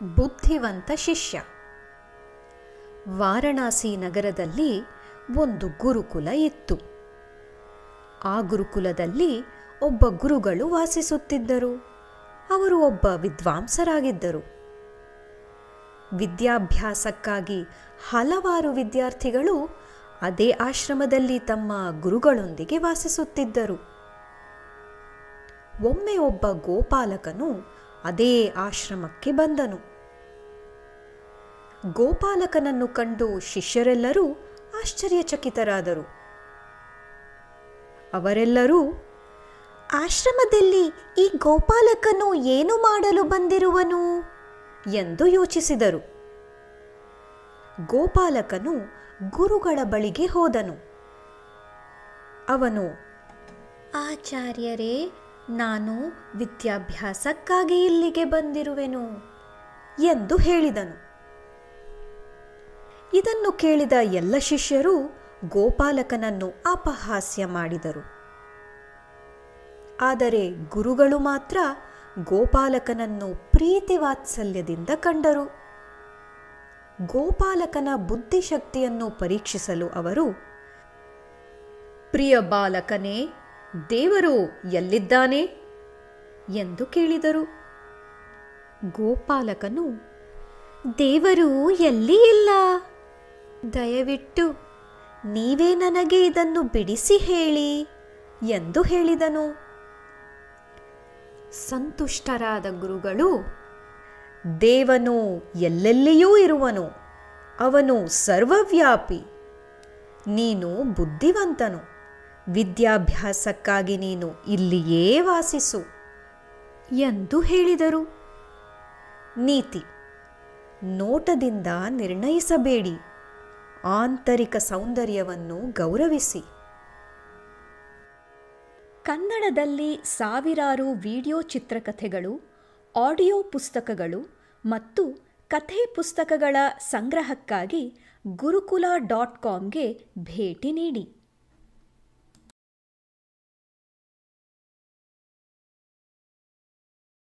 ಬುದ್ಧಿವಂತ ಶಿಷ್ಯ. ವಾರಣಾಸಿ ನಗರದಲ್ಲಿ ಒಂದು ಗುರುಕುಲ ಇತ್ತು. ಆ ಗುರುಕುಲದಲ್ಲಿ ಒಬ್ಬ ಗುರುಗಳು ವಾಸಿಸುತ್ತಿದ್ದರು. ಅವರು ಒಬ್ಬ ವಿದ್ವಾಂಸರಾಗಿದ್ದರು. ವಿದ್ಯಾಭ್ಯಾಸಕ್ಕಾಗಿ ಹಲವಾರು ವಿದ್ಯಾರ್ಥಿಗಳು ಅದೇ ಆಶ್ರಮದಲ್ಲಿ ತಮ್ಮ ಗುರುಗಳೊಂದಿಗೆ ವಾಸಿಸುತ್ತಿದ್ದರು. ಒಮ್ಮೆ ಒಬ್ಬ ಗೋಪಾಲಕನು ಅದೇ ಆಶ್ರಮಕ್ಕೆ ಬಂದನು. ಗೋಪಾಲಕನನ್ನು ಕಂಡು ಶಿಷ್ಯರೆಲ್ಲರೂ ಆಶ್ಚರ್ಯಚಕಿತರಾದರು. ಅವರೆಲ್ಲರೂ, ಆಶ್ರಮದಲ್ಲಿ ಈ ಗೋಪಾಲಕನು ಏನು ಮಾಡಲು ಬಂದಿರುವನು ಎಂದು ಯೋಚಿಸಿದರು. ಗೋಪಾಲಕನು ಗುರುಗಳ ಬಳಿಗೆ ಹೋದನು. ಅವನು, ಆಚಾರ್ಯರೇ, ನಾನು ವಿದ್ಯಾಭ್ಯಾಸಕ್ಕಾಗಿ ಇಲ್ಲಿಗೆ ಬಂದಿರುವೆನು ಎಂದು ಹೇಳಿದನು. ಇದನ್ನು ಕೇಳಿದ ಎಲ್ಲ ಶಿಷ್ಯರು ಗೋಪಾಲಕನನ್ನು ಅಪಹಾಸ್ಯ ಮಾಡಿದರು. ಆದರೆ ಗುರುಗಳು ಮಾತ್ರ ಗೋಪಾಲಕನನ್ನು ಪ್ರೀತಿ ವಾತ್ಸಲ್ಯದಿಂದ ಕಂಡರು. ಗೋಪಾಲಕನ ಬುದ್ಧಿಶಕ್ತಿಯನ್ನು ಪರೀಕ್ಷಿಸಲು ಅವರು, ಪ್ರಿಯ ಬಾಲಕನೇ, ದೇವರು ಎಲ್ಲಿದ್ದಾನೆ ಎಂದು ಕೇಳಿದರು. ಗೋಪಾಲಕನು, ದೇವರು ಎಲ್ಲಿ ಇಲ್ಲ, ದಯವಿಟ್ಟು ನೀವೇ ನನಗೆ ಇದನ್ನು ಬಿಡಿಸಿ ಹೇಳಿ ಎಂದು ಹೇಳಿದನು. ಸಂತುಷ್ಟರಾದ ಗುರುಗಳು, ದೇವನು ಎಲ್ಲೆಲ್ಲಿಯೂ ಇರುವನು, ಅವನು ಸರ್ವವ್ಯಾಪಿ, ನೀನು ಬುದ್ಧಿವಂತನು, ವಿದ್ಯಾಭ್ಯಾಸಕ್ಕಾಗಿ ನೀನು ಇಲ್ಲಿಯೇ ವಾಸಿಸು ಎಂದು ಹೇಳಿದರು. ನೀತಿ: ನೋಟದಿಂದ ನಿರ್ಣಯಿಸಬೇಡಿ, ಆಂತರಿಕ ಸೌಂದರ್ಯವನ್ನು ಗೌರವಿಸಿ. ಕನ್ನಡದಲ್ಲಿ ಸಾವಿರಾರು ವಿಡಿಯೋ ಚಿತ್ರಕಥೆಗಳು, ಆಡಿಯೋ ಪುಸ್ತಕಗಳು ಮತ್ತು ಕಥೆ ಪುಸ್ತಕಗಳ ಸಂಗ್ರಹಕ್ಕಾಗಿ ಗುರುಕುಲ.comಗೆ ಭೇಟಿ ನೀಡಿ.